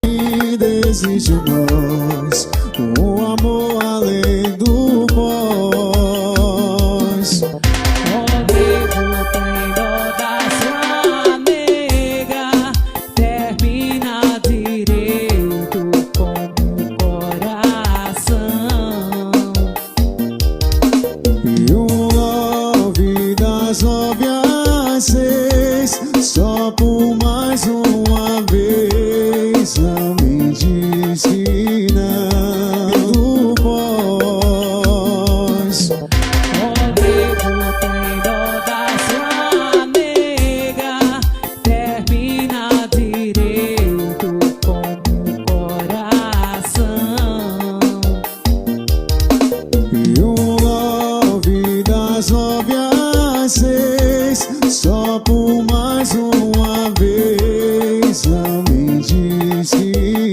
Existe nós, um amor além do pós. Rodrigo tem dó da sua nega, termina direito com o coração. E um love das 9 às 6, só por mais uma vez. Não me diz que não do pós. Rodrigo tem dó da sua nega, termina direito com o coração. E um love das 9 às 6, só por mais uma vez. Não me diz que